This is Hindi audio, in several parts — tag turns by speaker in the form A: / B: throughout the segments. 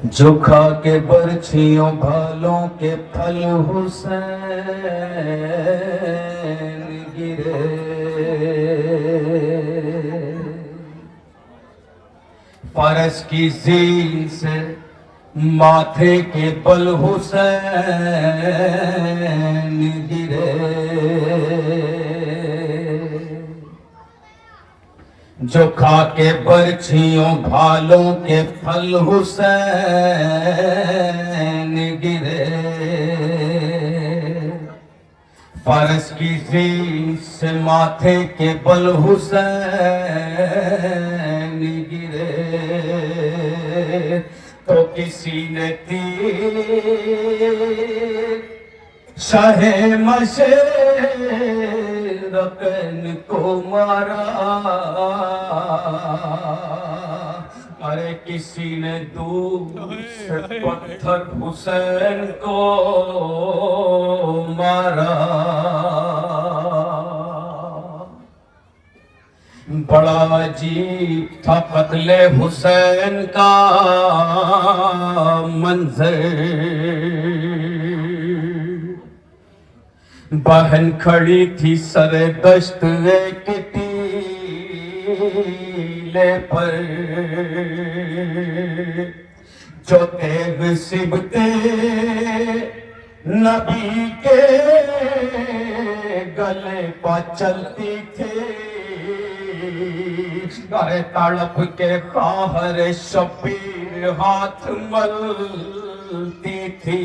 A: जो खा के बरछियों भालों के फल हुसैन गिरे। फरस की जीन से माथे के बल हुसैन गिरे। जो खा के बरछियों भालों के फल हुसैन गिरे। फरस की जीन से माथे के बल हुसैन गिरे। तो किसी ने तीर शाहे मशरक़न को मारा। अरे किसी ने दूर से पत्थर हुसैन को मारा। बड़ा अजीब था कत्ले हुसैन का मंजर। बहन खड़ी थी सरे दश्त एक टीले पर। जो तेग सिबते नबी के गले पर चलती थी। अरे तड़प के खाहर शबीर हाथ मलती थी।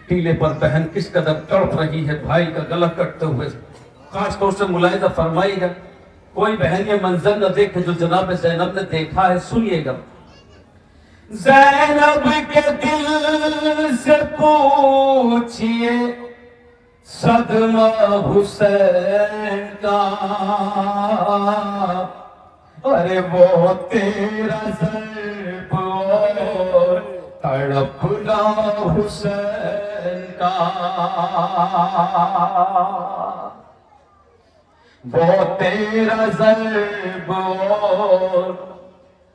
A: टीले पर बहन किस कदर तड़प रही है भाई का गला कटते हुए। खास तौर से मुलाहिजा फरमाइएगा, कोई बहन ये मंजर न देखे जो जनाब ज़ैनब ने देखा है। सुनिएगा, ज़ैनब के दिल से पूछिए सदमा हुसैन का। अरे वो तेरा ज़र्ब और तड़पना हुसैन का। वो तेरा ज़र्ब और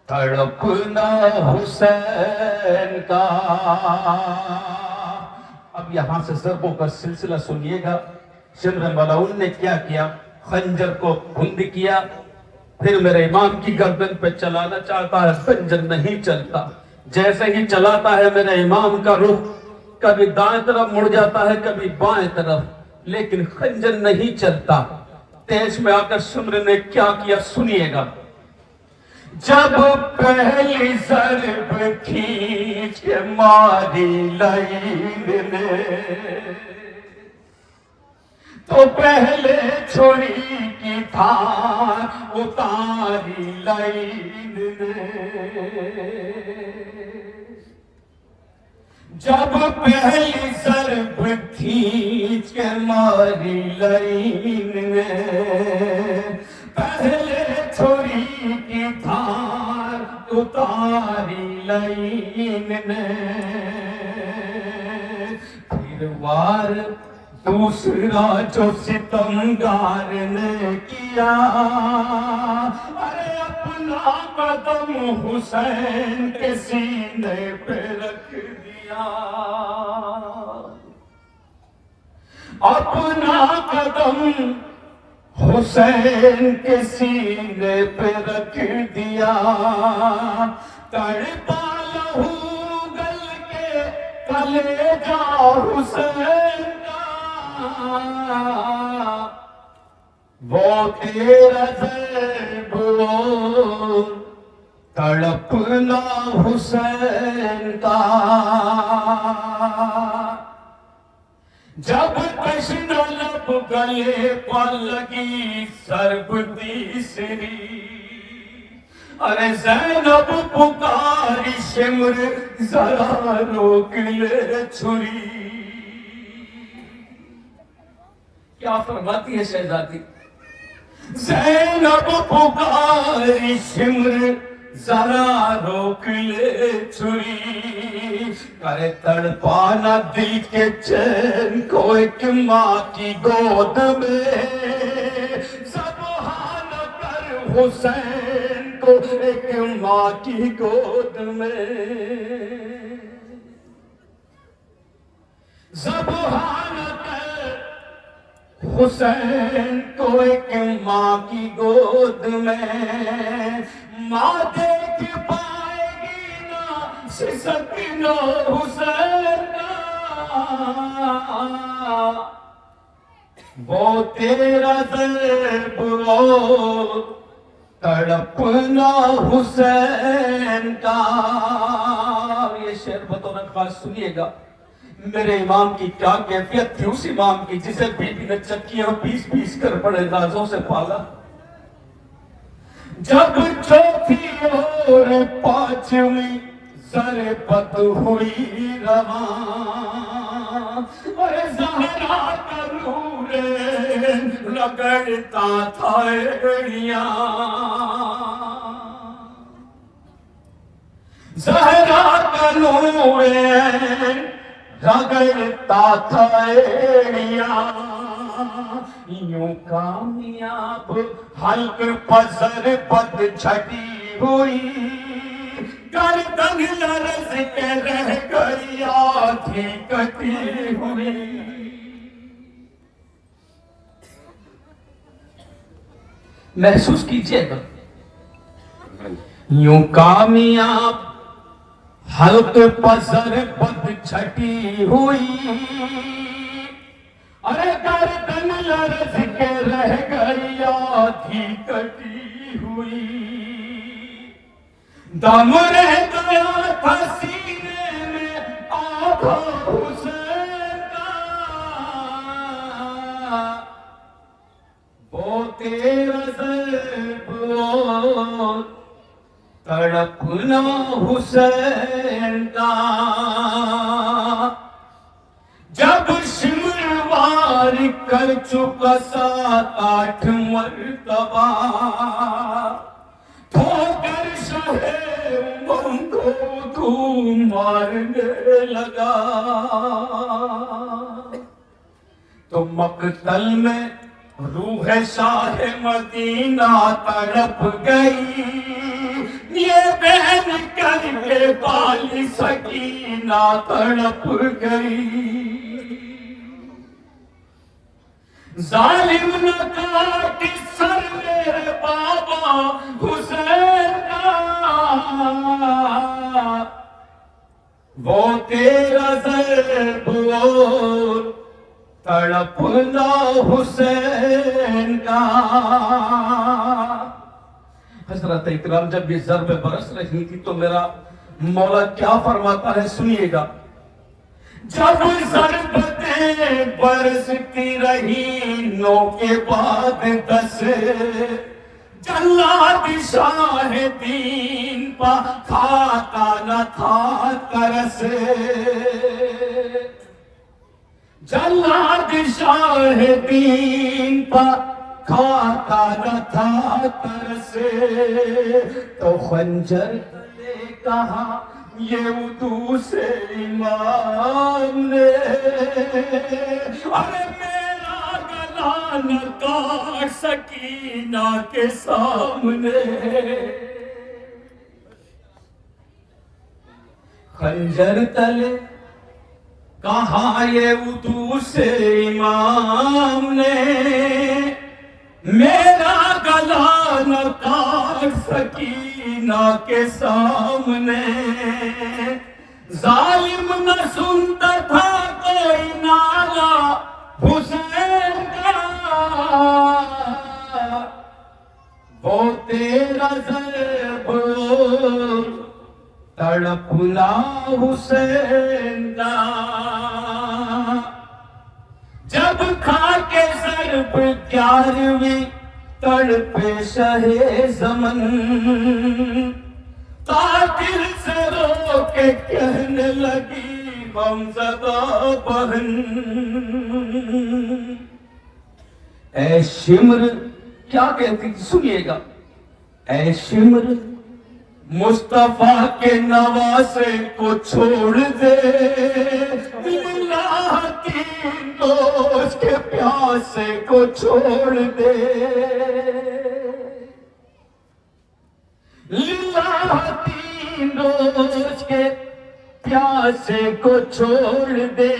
A: तड़पना हुसैन का। अब यहां से ज़र्बों का सिलसिला सुनिएगा। शिम्र मलाउन ने क्या किया, खंजर को बंद किया, फिर मेरे इमाम की गर्दन पे चलाना चाहता है, खंजर नहीं चलता। जैसे ही चलाता है मेरे इमाम का रुख कभी दाएं तरफ मुड़ जाता है, कभी बाएं तरफ, लेकिन खंजर नहीं चलता। तेज में आकर शिम्र ने क्या किया सुनिएगा। जब पहली ज़र्ब खींच के मारी लाइन ने, तो पहले छुरी की धार उतारी लाइन ने। जब पहली ज़र्ब खींच के मारी लाइन ने, पहले छुरी की धार उतारी लाइन ने। फिर वार दूसरा जो सितमगार ने किया, अरे अपना कदम हुसैन के सीने पे रख दिया। अपना कदम हुसैन के सीने पे रख दिया। तड़पा लहू गल के कलेजा हुसैन का। वो तेरा ज़र्ब तड़पना हुसैन का। जब तश्न लब गले पर लगी ज़र्ब तीसरी, अरे ज़ैनब पुकारी शिम्र जरा रोक ले छुरी। क्या फरमाती है शहजादी, ज़ैनब पुकारी शिम्र जरा रोक ले छुरी। करे तड़पाना दिल के चैन को एक माँ की गोद में। ज़बान कर हुसैन को एक माँ की गोद में, ज़बान हुसैन को एक माँ की गोद में, माँ देख पाएगी ना सिसकना हुसैन का, वो तेरा दर्द वो तड़पना हुसैन का। ये शेर बतौर खास सुनिएगा। मेरे इमाम की क्या कैफियत थी, उस इमाम की जिसे बीबी ने चक्कियां पीस पीस कर बड़े राजों से पाला। जब चौथी और पांचवी ज़रबत हुई रवा, और ज़हरा का नूर रगड़ता था एड़ियां, ज़हरा का नूर रगड़ता था एड़ियां, यूं कामयाब हल्क पसर पद छटी हुई, गर्दन लरज़ के रह गई आँखें कटी हुई। महसूस कीजिएगा, यूं कामयाब हल्क पसर पद छटी हुई, अरे गर्दन लरज़ के रह गई आँखें कटी हुई, दम रह गया था सीने में आधा हुसैन का, वो तेरा ज़र्ब वो तड़पना हुसैन का। जब शिमरवार कर चुका 7-8 मरतबा, ठोकर शहे उमंग को धूम मारने लगा, तो मकतल में रूह शाह मदीना तड़प गई, ये बहन करके बाली सकीना तड़प गई। जालिम न काट सर मेरे बाबा हुसैन का, वो तेरा ज़र्ब वो तड़पना हुसैन का। हज़रत इकराम जब ये ज़र्ब बरस रही थी तो मेरा मौला क्या फरमाता है, सुनिएगा। जब ज़रबतें बरसती रही 9 के बाद 10, जल्लाद शाह दीन पा खाता न था तरस, जल्लाद शाह दीन पा खाता न था तरस, तो खंजर ने कहा ये उदू से इमाम ने, अरे मेरा गला न काट सकीना के सामने, खंजर तले कहा ये उदू से इमाम ने, मेरा गला न काट सकीना के सामने, जालिम न सुनता था कोई नाला हुसैन का, वो तेरा ज़र्ब तड़पना हुसैन का। जब खा के ज़र्ब 11वीं तड़पे शहे ज़मन, ताकिर से रो के कहने लगी गमज़दा बहन, ऐ शिम्र क्या कहती थी, सुनिएगा। ऐ शिम्र मुस्तफा के नवासे को छोड़ दे, अल्लाह की दोस्त के प्यासे को छोड़ दे, लिल्लाह 3 रोज के प्यासे को छोड़ दे,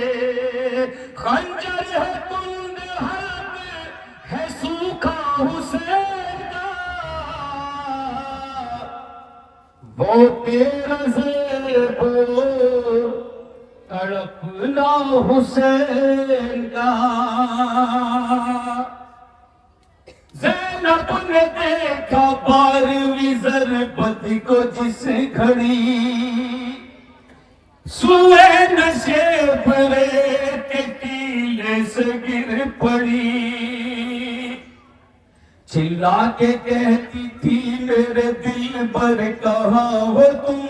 A: खंजर है तुंद हरब है सूखा हुसैन का, वो तेरा ज़ेबो तड़पना हुसैन का। ज़ैनब ने देखा 12वीं ज़रबत को जिस घड़ी, सुए नशे पड़े के टीले से गिर पड़ी, चिल्ला के कहती थी मेरे दिल पर कहाँ हो तुम,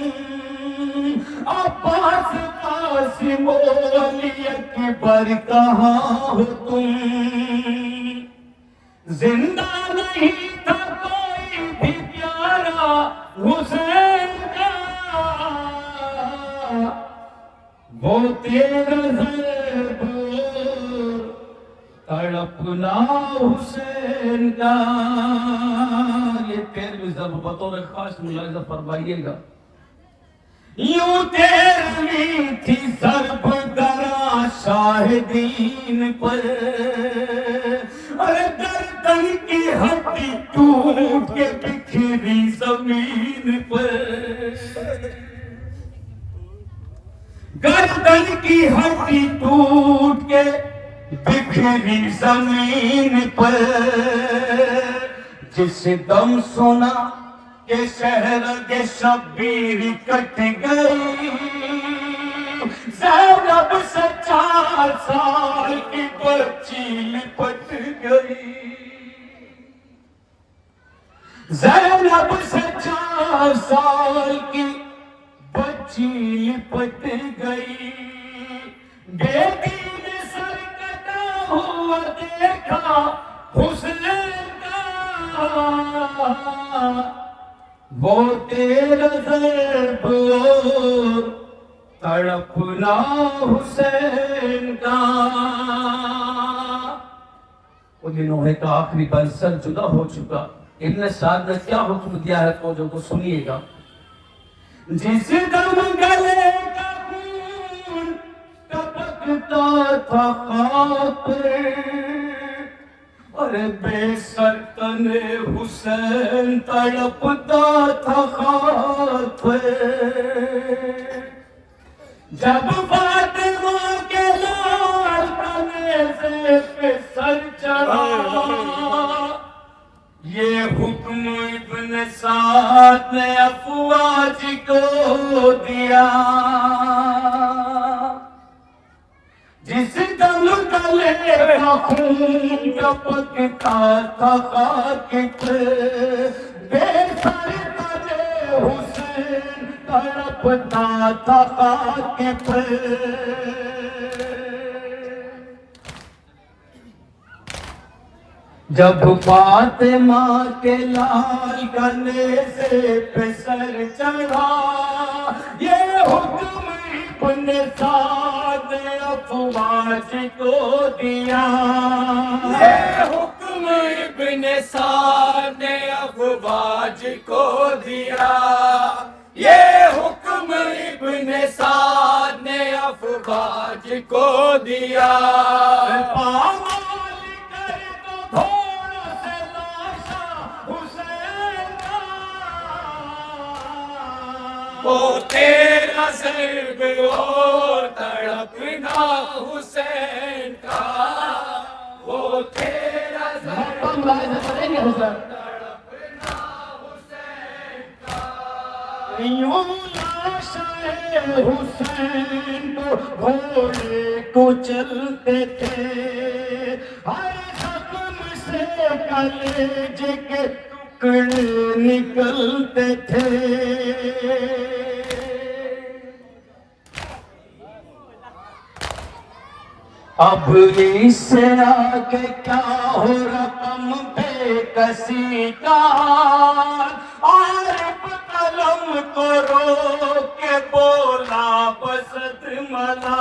A: अब्बास कासिम अली अकबर कहाँ हो तुम, जिंदा नहीं था कोई भी प्यारा हुसैन का, वो तेरा ज़ेबो तड़पना हुसैन का। ये 13वीं ज़रब बतौर खास मुलाहिज़ा फरमाइएगा। यूं 13वीं थी ज़रब गरा शाहिदीन पर, अरे गर्दन की हड्डी टूट के बिखरी जमीन पर, गर्दन की हड्डी टूट के बिखरी जमीन पर, जिस दम सुना के शहर के शब्बीर कट गई, ज़ैनब से 4 साल की बच्ची लिपट गई, ज़ैनब से 4 साल की बच्ची लिपट गई, बेटी ने सर कटा हुआ देखा हुसैन का, वो तेरा ज़ेबो तड़पना हुसैन का। उन दिनों का आखिरी बंसर जुदा हो चुका। इब्न साद ने क्या हुक्म दिया है तो जो को सुनिएगा। जिस दम गले का खून टपकता था खाक पे, अरे बेसर तने हुसैन तड़पता था खाक पे, जब फातिमा के लाल कनेज़े पे सर चढ़ा, ये हुक्म इब्न साद ने अफवाज को दिया, जिस दम गले का खून टपकता था खाक पे, बेसर तने हुसैन तड़पता था खाक पे। जब फातिमा के लाल कनेज़े पे सर चढ़ा, ये हुक्म इब्न साद ने अफवाज को दिया,
B: ये हुक्म इब्न साद ने अफवाज को दिया, ये हुक्म इब्न साद ने अफवाज को दिया, वो तेरा ज़ेबो तड़पना हुसैन का, वो तेरा ज़ेबो तड़पना हुसैन का।
A: यूं लाशे हुसैन को घोड़े को चलते थे, हर जख्म से कलेजे के टुकड़े निकलते थे, अब इससे आगे क्या हो रकम बेकसी का, आरिफ कलम को रोक के बोला बसत मला,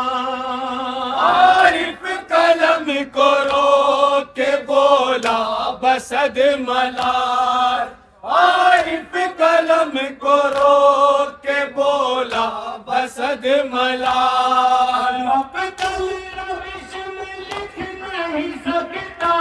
B: आरिफ कलम को रोक के बोला बसद मलार, आरिफ कलम सद मलाल।
C: अब तल रविश में लिख नहीं सकता